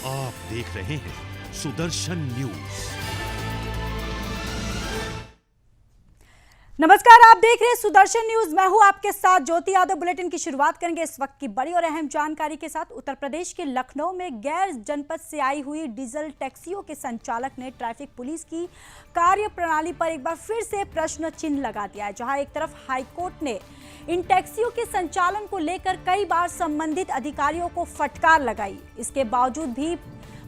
आप देख रहे हैं सुदर्शन न्यूज। नमस्कार, आप देख रहे हैं सुदर्शन न्यूज। मैं हूं आपके साथ ज्योति यादव। बुलेटिन की शुरुआत करेंगे इस वक्त की बड़ी और अहम जानकारी के साथ। उत्तर प्रदेश के लखनऊ में गैर जनपद से आई हुई डीजल टैक्सियों के संचालक ने ट्रैफिक पुलिस की कार्य प्रणाली पर एक बार फिर से प्रश्न चिन्ह लगा दिया है। जहां एक तरफ हाईकोर्ट ने इन टैक्सियों के संचालन को लेकर कई बार संबंधित अधिकारियों को फटकार लगाई, इसके बावजूद भी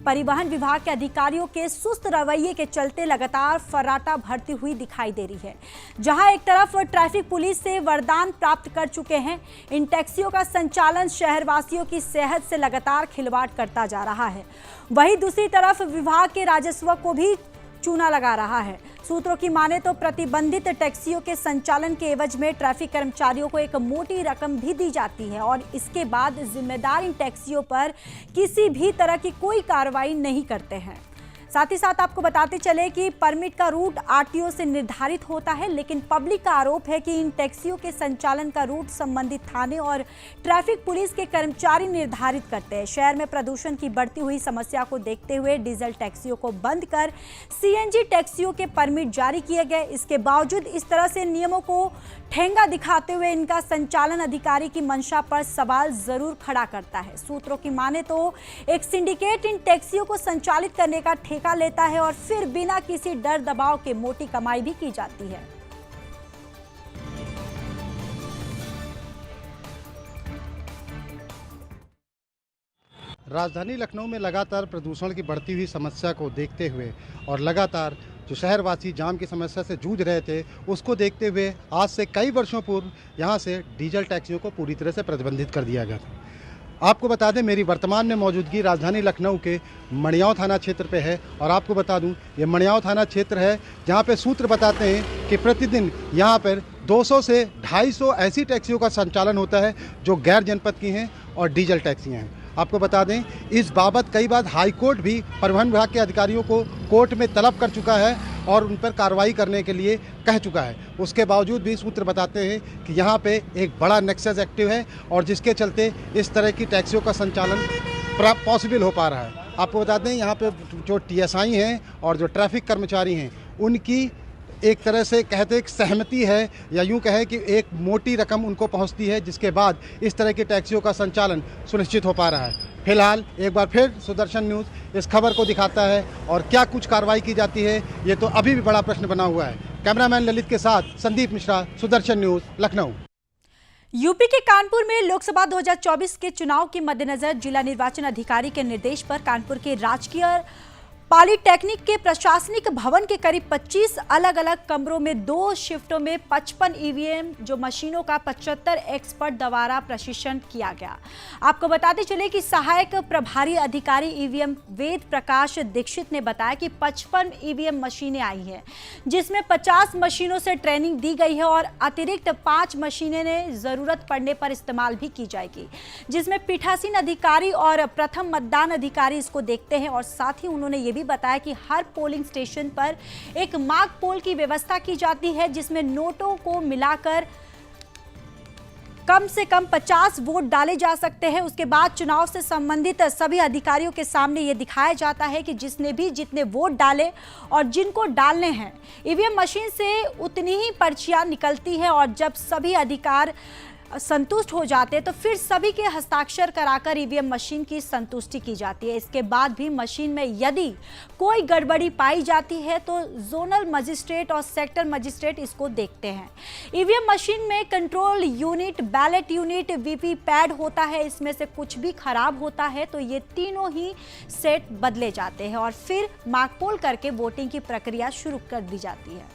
परिवहन विभाग के अधिकारियों के सुस्त रवैये के चलते लगातार फर्राटा भरती हुई दिखाई दे रही है। जहां एक तरफ ट्रैफिक पुलिस से वरदान प्राप्त कर चुके हैं, इन टैक्सियों का संचालन शहरवासियों की सेहत से लगातार खिलवाड़ करता जा रहा है। वहीं दूसरी तरफ विभाग के राजस्व को भी चूना लगा रहा है। सूत्रों की माने तो प्रतिबंधित टैक्सियों के संचालन के एवज में ट्रैफिक कर्मचारियों को एक मोटी रकम भी दी जाती है और इसके बाद जिम्मेदार इन टैक्सियों पर किसी भी तरह की कोई कार्रवाई नहीं करते हैं। साथ ही साथ आपको बताते चले कि परमिट का रूट आरटीओ से निर्धारित होता है, लेकिन पब्लिक का आरोप है कि इन टैक्सियों के संचालन का रूट संबंधित थाने और ट्रैफिक पुलिस के कर्मचारी निर्धारित करते हैं। शहर में प्रदूषण की बढ़ती हुई समस्या को देखते हुए डीजल टैक्सियों को बंद कर सीएनजी टैक्सियों के परमिट जारी किए गए। इसके बावजूद इस तरह से नियमों को ठेंगा दिखाते हुए इनका संचालन अधिकारी की मंशा पर सवाल जरूर खड़ा करता है। सूत्रों की माने तो एक सिंडिकेट इन टैक्सियों को संचालित करने का ठेका लेता है और फिर बिना किसी डर दबाव के मोटी कमाई भी की जाती है। राजधानी लखनऊ में लगातार प्रदूषण की बढ़ती हुई समस्या को देखते हुए और लगातार जो शहरवासी जाम की समस्या से जूझ रहे थे, उसको देखते हुए आज से कई वर्षों पूर्व यहाँ से डीजल टैक्सियों को पूरी तरह से प्रतिबंधित कर दिया गया था। आपको बता दें, मेरी वर्तमान में मौजूदगी राजधानी लखनऊ के मणियाव थाना क्षेत्र पे है और आपको बता दूं, ये मणियाव थाना क्षेत्र है जहाँ पे सूत्र बताते हैं कि प्रतिदिन यहाँ पर 200 से 250 ऐसी टैक्सियों का संचालन होता है जो गैर जनपद की हैं और डीजल टैक्सियाँ हैं। आपको बता दें, इस बाबत कई बार हाईकोर्ट भी परिवहन विभाग के अधिकारियों को कोर्ट में तलब कर चुका है और उन पर कार्रवाई करने के लिए कह चुका है। उसके बावजूद भी सूत्र बताते हैं कि यहाँ पे एक बड़ा नेक्सस एक्टिव है और जिसके चलते इस तरह की टैक्सियों का संचालन पॉसिबल हो पा रहा है। आपको बता दें, यहाँ पे जो टीएसआई हैं और जो ट्रैफिक कर्मचारी हैं, उनकी एक तरह से कहते एक सहमति है या यूं कहें कि एक मोटी रकम उनको पहुंचती है, जिसके बाद इस तरह की टैक्सियों का संचालन सुनिश्चित हो पा रहा है। फिलहाल एक बार फिर सुदर्शन न्यूज़ इस खबर को दिखाता है और क्या कुछ कार्रवाई की जाती है, ये तो अभी भी बड़ा प्रश्न बना हुआ है। कैमरामैन ललित के साथ संदीप मिश्रा, सुदर्शन न्यूज़, लखनऊ। यूपी के कानपुर में लोकसभा 2024 के चुनाव के मद्देनजर जिला निर्वाचन अधिकारी के निर्देश पर कानपुर के राजकीय पॉलिटेक्निक के प्रशासनिक भवन के करीब 25 अलग अलग कमरों में 2 शिफ्टों में 55 ईवीएम जो मशीनों का 75 एक्सपर्ट द्वारा प्रशिक्षण किया गया। आपको बताते चले कि सहायक प्रभारी अधिकारी ईवीएम वेद प्रकाश दीक्षित ने बताया कि 55 ईवीएम मशीनें आई हैं, जिसमें 50 मशीनों से ट्रेनिंग दी गई है और अतिरिक्त 5 मशीनें ने जरूरत पड़ने पर इस्तेमाल भी की जाएगी, जिसमें पीठासीन अधिकारी और प्रथम मतदान अधिकारी इसको देखते हैं। और साथ ही उन्होंने ये भी बताया कि हर पोलिंग स्टेशन पर एक मार्क पोल की व्यवस्था की जाती है, जिसमें नोटों को मिलाकर कम से कम 50 वोट डाले जा सकते हैं। उसके बाद चुनाव से संबंधित सभी अधिकारियों के सामने यह दिखाया जाता है कि जिसने भी जितने वोट डाले और जिनको डालने हैं, ईवीएम मशीन से उतनी ही पर्चियां निकलती है और जब सभी अधिकार संतुष्ट हो जाते तो फिर सभी के हस्ताक्षर कराकर ईवीएम मशीन की संतुष्टि की जाती है। इसके बाद भी मशीन में यदि कोई गड़बड़ी पाई जाती है तो जोनल मजिस्ट्रेट और सेक्टर मजिस्ट्रेट इसको देखते हैं। ईवीएम मशीन में कंट्रोल यूनिट, बैलेट यूनिट, वीवी पैड होता है। इसमें से कुछ भी खराब होता है तो ये तीनों ही सेट बदले जाते हैं और फिर मार्क पोल करके वोटिंग की प्रक्रिया शुरू कर दी जाती है।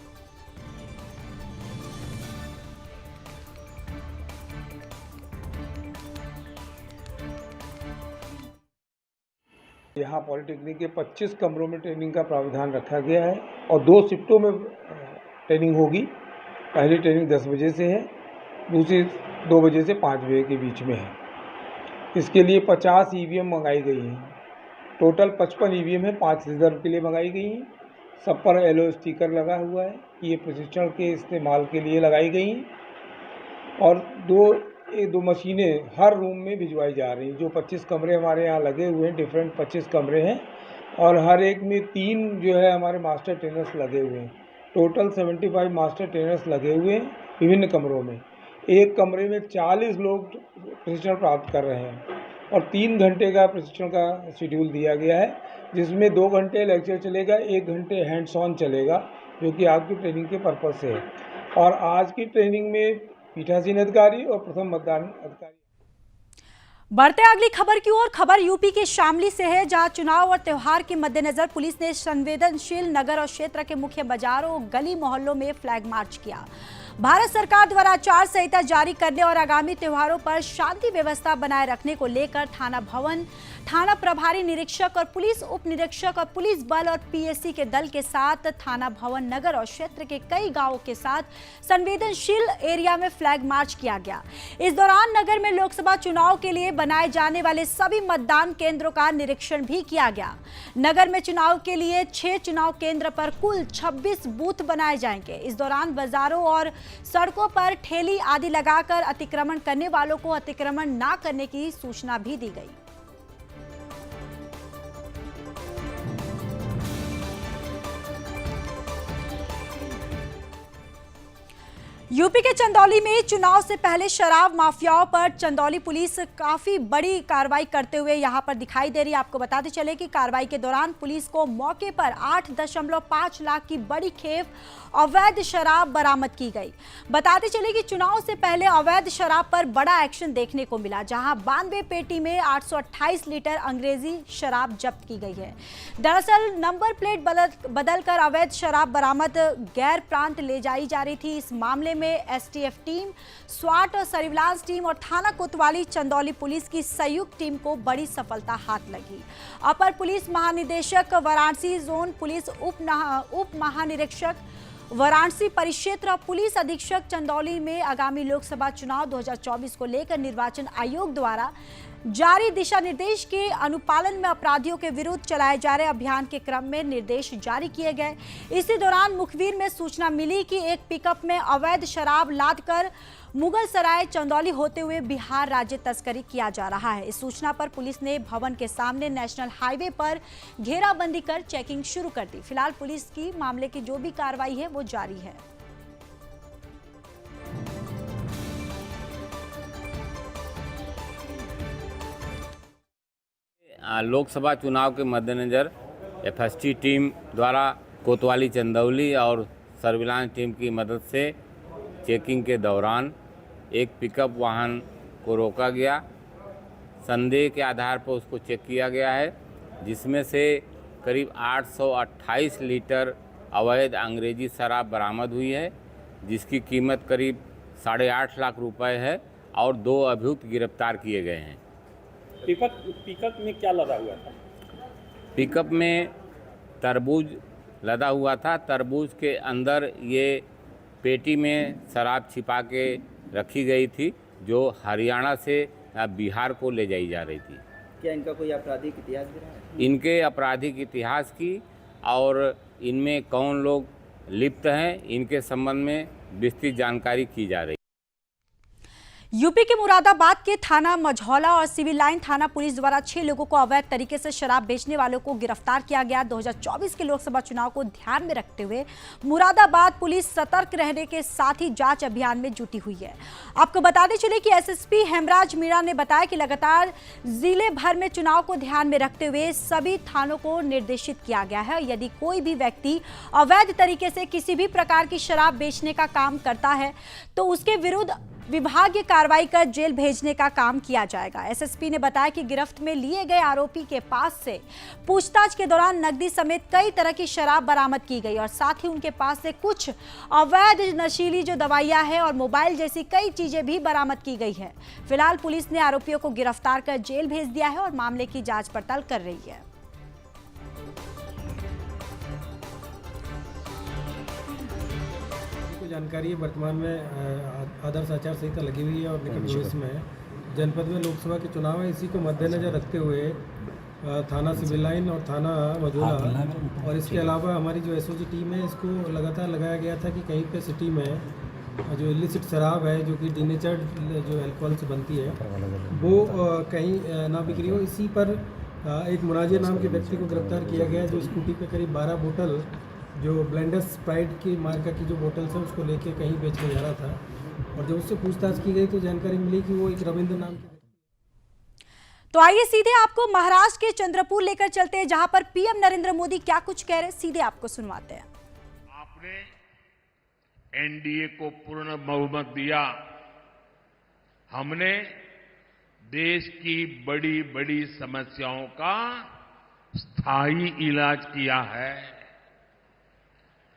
यहाँ पॉलिटेक्निक के 25 कमरों में ट्रेनिंग का प्रावधान रखा गया है और 2 शिफ्टों में ट्रेनिंग होगी। पहली ट्रेनिंग 10 बजे से है, दूसरी 2 बजे से 5 बजे के बीच में है। इसके लिए 50 ईवीएम मंगाई गई हैं। टोटल 55 ईवीएम है, 5 रिजर्व के लिए मंगाई गई हैं। सब पर येलो स्टिकर लगा हुआ है, ये प्रशिक्षण के इस्तेमाल के लिए लगाई गई हैं। और 2 एक 2 मशीनें हर रूम में भिजवाई जा रही हैं। जो 25 कमरे हमारे यहाँ लगे हुए हैं, डिफरेंट 25 कमरे हैं और हर एक में 3 जो है हमारे मास्टर ट्रेनर्स लगे हुए हैं। टोटल 75 मास्टर ट्रेनर्स लगे हुए हैं विभिन्न कमरों में। एक कमरे में 40 लोग प्रशिक्षण प्राप्त कर रहे हैं और 3 घंटे का प्रशिक्षण का शेड्यूल दिया गया है, जिसमें 2 घंटे लेक्चर चलेगा, 1 घंटे हैंड्स ऑन चलेगा, जो कि आज की ट्रेनिंग के पर्पज़ से है। और आज की ट्रेनिंग में पीठासीन अधिकारी और प्रथम मतदान अधिकारी। बढ़ते अगली खबर की ओर। खबर यूपी के शामली से है, जहां चुनाव और त्योहार के मद्देनजर पुलिस ने संवेदनशील नगर और क्षेत्र के मुख्य बाजारों और गली मोहल्लों में फ्लैग मार्च किया। भारत सरकार द्वारा आचार संहिता जारी करने और आगामी त्योहारों पर शांति व्यवस्था बनाए रखने को लेकर थाना भवन, थाना प्रभारी निरीक्षक और पुलिस उप निरीक्षक और पुलिस बल और पीएससी के दल के साथ थाना भवन नगर और क्षेत्र के कई गांवों के साथ संवेदनशील एरिया में फ्लैग मार्च किया गया। इस दौरान नगर में लोकसभा चुनाव के लिए बनाए जाने वाले सभी मतदान केंद्रों का निरीक्षण भी किया गया। नगर में चुनाव के लिए 6 चुनाव केंद्र पर कुल 26 बूथ बनाए जाएंगे। इस दौरान बाजारों और सड़कों पर ठेली आदि लगाकर अतिक्रमण करने वालों को अतिक्रमण न करने की सूचना भी दी गई। यूपी के चंदौली में चुनाव से पहले शराब माफियाओं पर चंदौली पुलिस काफी बड़ी कार्रवाई करते हुए यहां पर दिखाई दे रही है। आपको बताते चले कि कार्रवाई के दौरान पुलिस को मौके पर 8.5 लाख की बड़ी खेप अवैध शराब बरामद की गई। बताते चले कि चुनाव से पहले अवैध शराब पर बड़ा एक्शन देखने को मिला, जहां 92 पेटी में 828 लीटर अंग्रेजी शराब जब्त की गई है। दरअसल नंबर प्लेट बदलकर अवैध शराब बरामद गैर प्रांत ले जाई जा रही थी। इस मामले में एसटीएफ टीम, स्वाट और सर्विलांस टीम और थाना कोतवाली चंदौली पुलिस की संयुक्त टीम को बड़ी सफलता हाथ लगी। अपर पुलिस महानिदेशक वाराणसी जोन पुलिस उप महानिरीक्षक वाराणसी परिक्षेत्र पुलिस अधीक्षक चंदौली में आगामी लोकसभा चुनाव 2024 को लेकर निर्वाचन आयोग द्वारा जारी दिशा निर्देश के अनुपालन में अपराधियों के विरुद्ध चलाए जा रहे अभियान के क्रम में निर्देश जारी किए गए। इसी दौरान मुखबिर में सूचना मिली कि एक पिकअप में अवैध शराब लादकर मुगल सराय चंदौली होते हुए बिहार राज्य तस्करी किया जा रहा है। इस सूचना पर पुलिस ने भवन के सामने नेशनल हाईवे पर घेराबंदी कर चेकिंग शुरू कर दी। फिलहाल पुलिस की मामले की जो भी कार्रवाई है वो जारी है। लोकसभा चुनाव के मद्देनज़र एफएसटी टीम द्वारा कोतवाली चंदौली और सर्विलांस टीम की मदद से चेकिंग के दौरान एक पिकअप वाहन को रोका गया। संदेह के आधार पर उसको चेक किया गया है, जिसमें से करीब 828 लीटर अवैध अंग्रेजी शराब बरामद हुई है, जिसकी कीमत करीब 8.5 लाख रुपए है और 2 अभियुक्त गिरफ्तार किए गए हैं। पिकअप में क्या लदा हुआ था? पिकअप में तरबूज लदा हुआ था। तरबूज के अंदर ये पेटी में शराब छिपा के रखी गई थी, जो हरियाणा से बिहार को ले जाई जा रही थी। क्या इनका कोई आपराधिक इतिहास भी रहा है? इनके आपराधिक इतिहास की और इनमें कौन लोग लिप्त हैं, इनके संबंध में विस्तृत जानकारी की जा रही है। यूपी के मुरादाबाद के थाना मझौला और सिविल लाइन थाना पुलिस द्वारा 6 लोगों को अवैध तरीके से शराब बेचने वालों को गिरफ्तार किया गया। 2024 के लोकसभा चुनाव को ध्यान में रखते हुए मुरादाबाद पुलिस सतर्क रहने के साथ ही जांच अभियान में जुटी हुई है। आपको बताते चले कि एसएसपी हेमराज मीणा ने बताया कि लगातार जिले भर में चुनाव को ध्यान में रखते हुए सभी थानों को निर्देशित किया गया है। यदि कोई भी व्यक्ति अवैध तरीके से किसी भी प्रकार की शराब बेचने का काम करता है तो उसके विरुद्ध विभागीय कार्रवाई कर जेल भेजने का काम किया जाएगा। एसएसपी ने बताया कि गिरफ्त में लिए गए आरोपी के पास से पूछताछ के दौरान नकदी समेत कई तरह की शराब बरामद की गई और साथ ही उनके पास से कुछ अवैध नशीली जो दवाइयां हैं और मोबाइल जैसी कई चीजें भी बरामद की गई है। फिलहाल पुलिस ने आरोपियों को गिरफ्तार कर जेल भेज दिया है और मामले की जांच पड़ताल कर रही है। जानकारी है, वर्तमान में आदर्श आचार संहिता लगी हुई है और निकट भविष्य में जनपद में लोकसभा के चुनाव है। इसी को मद्देनजर रखते हुए थाना सिविल लाइन और थाना मझौला और इसके अलावा हमारी जो एसओजी टीम है, इसको लगातार लगाया गया था कि कहीं पे सिटी में जो इलिसिट शराब है जो कि डिनेचर्ड जो अल्कोहल से बनती है वो कहीं ना बिक्री हो, इसी पर एक मुनाजिर नाम के व्यक्ति को गिरफ्तार किया गया जो स्कूटी पे करीब 12 बोतल जो ब्लेंडर स्प्राइट की मार्का की जो बोतल्स है उसको लेके कहीं बेचने जा रहा था। और जब उससे पूछताछ की गई तो जानकारी मिली कि वो एक रविंद्र नाम के। तो आइए सीधे आपको महाराष्ट्र के चंद्रपुर लेकर चलते हैं, जहां पर पीएम नरेंद्र मोदी क्या कुछ कह रहे हैं, सीधे आपको सुनवाते हैं। आपने एनडीए को पूर्ण बहुमत दिया, हमने देश की बड़ी बड़ी समस्याओं का स्थायी इलाज किया है।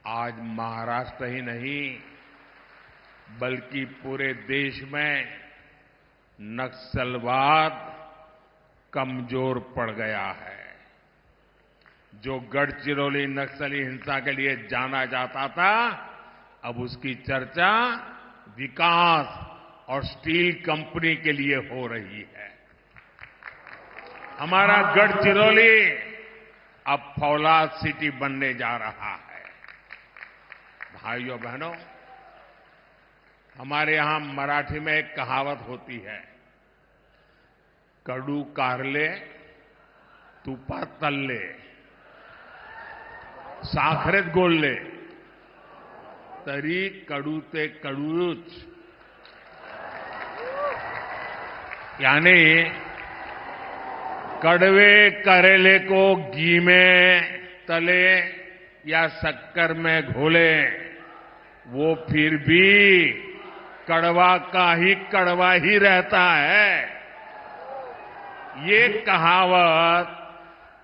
आज महाराष्ट्र ही नहीं बल्कि पूरे देश में नक्सलवाद कमजोर पड़ गया है। जो गढ़चिरौली नक्सली हिंसा के लिए जाना जाता था, अब उसकी चर्चा विकास और स्टील कंपनी के लिए हो रही है। हमारा गढ़चिरौली अब फौलाद सिटी बनने जा रहा है। भाइयों बहनों, हमारे यहां मराठी में एक कहावत होती है, कडू कारले तुपात तळले साखरेत गोळले तरी कडू ते कडूच। यानी कड़वे करेले को घी में तले या शक्कर में घोले, वो फिर भी कड़वा का ही कड़वा ही रहता है। ये कहावत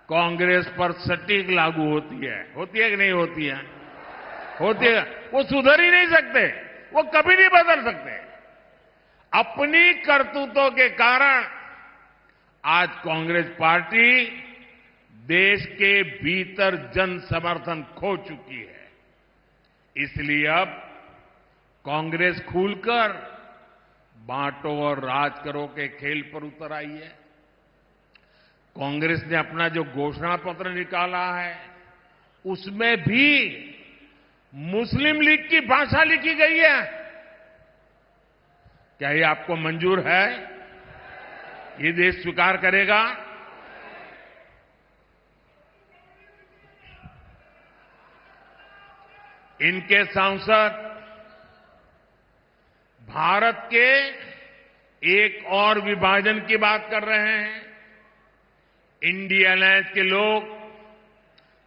कांग्रेस पर सटीक लागू होती है कि नहीं होती है? होती है। वो सुधर ही नहीं सकते, वो कभी नहीं बदल सकते। अपनी करतूतों के कारण आज कांग्रेस पार्टी देश के भीतर जन समर्थन खो चुकी है। इसलिए अब कांग्रेस खुलकर बांटो और राज करो के खेल पर उतर आई है। कांग्रेस ने अपना जो घोषणा पत्र निकाला है उसमें भी मुस्लिम लीग की भाषा लिखी गई है। क्या ये आपको मंजूर है? ये देश स्वीकार करेगा? इनके सांसद भारत के एक और विभाजन की बात कर रहे हैं। इंडिया अलायंस के लोग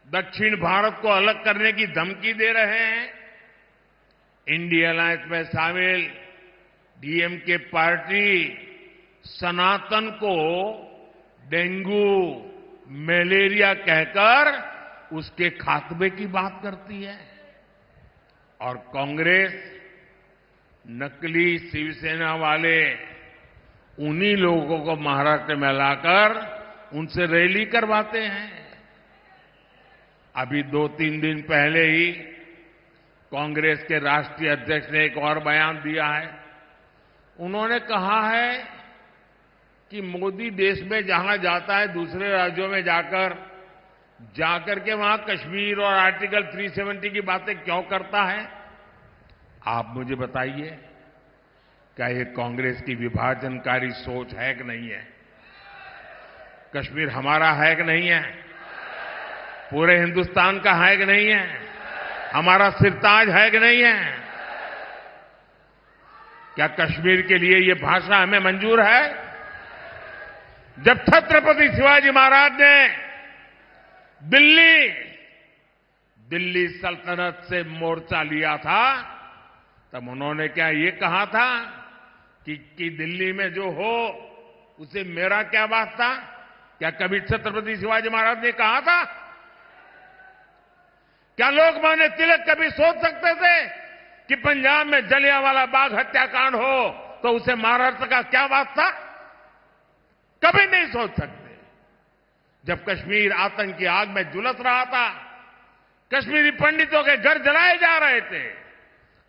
दक्षिण भारत को अलग करने की धमकी दे रहे हैं। इंडिया अलायंस में शामिल डीएमके पार्टी सनातन को डेंगू मलेरिया कहकर उसके खात्मे की बात करती है। और कांग्रेस नकली शिवसेना वाले उन्हीं लोगों को महाराष्ट्र में लाकर उनसे रैली करवाते हैं। अभी 2-3 दिन पहले ही कांग्रेस के राष्ट्रीय अध्यक्ष ने एक और बयान दिया है। उन्होंने कहा है कि मोदी देश में जहां जाता है दूसरे राज्यों में जाकर के वहां कश्मीर और आर्टिकल 370 की बातें क्यों करता है? आप मुझे बताइए, क्या ये कांग्रेस की विभाजनकारी सोच है कि नहीं है? कश्मीर हमारा है कि नहीं है? पूरे हिंदुस्तान का है कि नहीं है? हमारा सिरताज है कि नहीं है? क्या कश्मीर के लिए ये भाषा हमें मंजूर है? जब छत्रपति शिवाजी महाराज ने दिल्ली सल्तनत से मोर्चा लिया था, तब उन्होंने क्या ये कहा था कि दिल्ली में जो हो उसे मेरा क्या वास्ता? क्या कभी छत्रपति शिवाजी महाराज ने कहा था? क्या लोकमान्य तिलक कभी सोच सकते थे कि पंजाब में जलियांवाला बाग हत्याकांड हो तो उसे महाराष्ट्र का क्या वास्ता? कभी नहीं सोच सकते। जब कश्मीर आतंक की आग में झुलस रहा था, कश्मीरी पंडितों के घर जलाए जा रहे थे,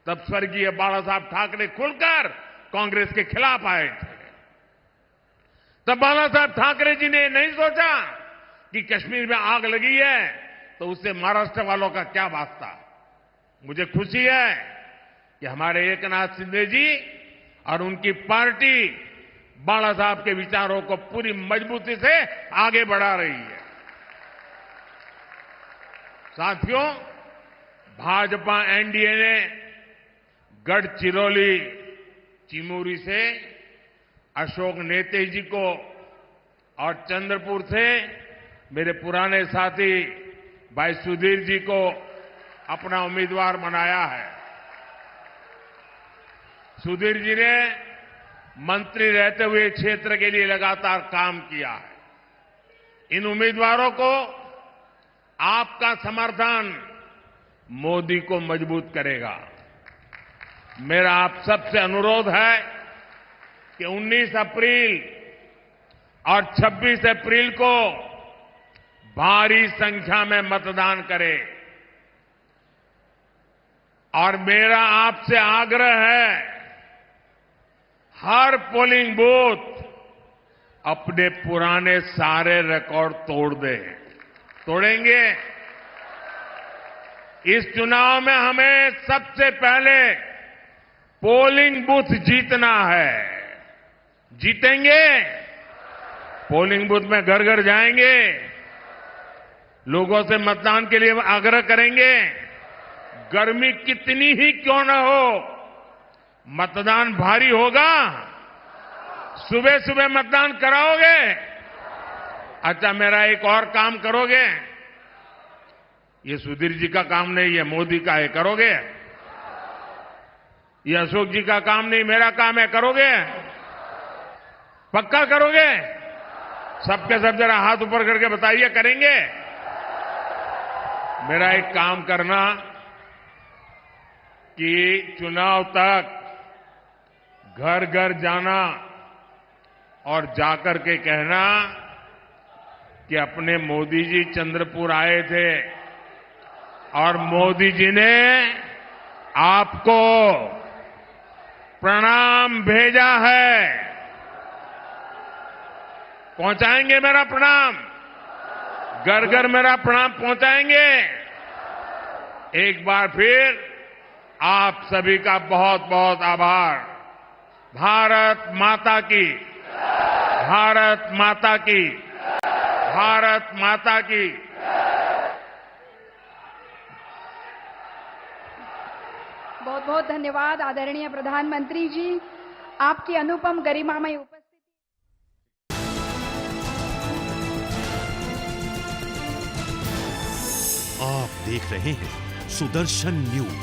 तब स्वर्गीय बाला साहब ठाकरे खुलकर कांग्रेस के खिलाफ आए थे। तब बाला साहब ठाकरे जी ने नहीं सोचा कि कश्मीर में आग लगी है तो उससे महाराष्ट्र वालों का क्या वास्ता। मुझे खुशी है कि कि हमारे एकनाथ शिंदे जी और उनकी पार्टी बाला साहब के विचारों को पूरी मजबूती से आगे बढ़ा रही है। साथियों, भाजपा एनडीए ने गढ़चिरौली चिमूरी से अशोक नेते जी को और चंद्रपुर से मेरे पुराने साथी भाई सुधीर जी को अपना उम्मीदवार बनाया है। सुधीर जी ने मंत्री रहते हुए क्षेत्र के लिए लगातार काम किया है। इन उम्मीदवारों को आपका समर्थन मोदी को मजबूत करेगा। मेरा आप सबसे अनुरोध है कि 19 अप्रैल और 26 अप्रैल को भारी संख्या में मतदान करें। और मेरा आपसे आग्रह है, हर पोलिंग बूथ अपने पुराने सारे रिकॉर्ड तोड़ दे। तोड़ेंगे? इस चुनाव में हमें सबसे पहले पोलिंग बूथ जीतना है। जीतेंगे? पोलिंग बूथ में घर घर जाएंगे, लोगों से मतदान के लिए आग्रह करेंगे। गर्मी कितनी ही क्यों न हो, मतदान भारी होगा। सुबह सुबह मतदान कराओगे? अच्छा, मेरा एक और काम करोगे? ये सुधीर जी का काम नहीं है, मोदी का है। करोगे? ये अशोक जी का काम नहीं, मेरा काम है। करोगे? पक्का करोगे? सबके सब जरा हाथ ऊपर करके बताइए, करेंगे? मेरा एक काम करना कि चुनाव तक घर घर जाना और जाकर के कहना कि अपने मोदी जी चंद्रपुर आए थे और मोदी जी ने आपको प्रणाम भेजा है। पहुंचाएंगे मेरा प्रणाम? घर घर मेरा प्रणाम पहुंचाएंगे? एक बार फिर आप सभी का बहुत बहुत आभार। भारत माता की, भारत माता की, भारत माता की। बहुत बहुत धन्यवाद आदरणीय प्रधानमंत्री जी, आपकी अनुपम गरिमामय उपस्थिति। आप देख रहे हैं सुदर्शन न्यूज।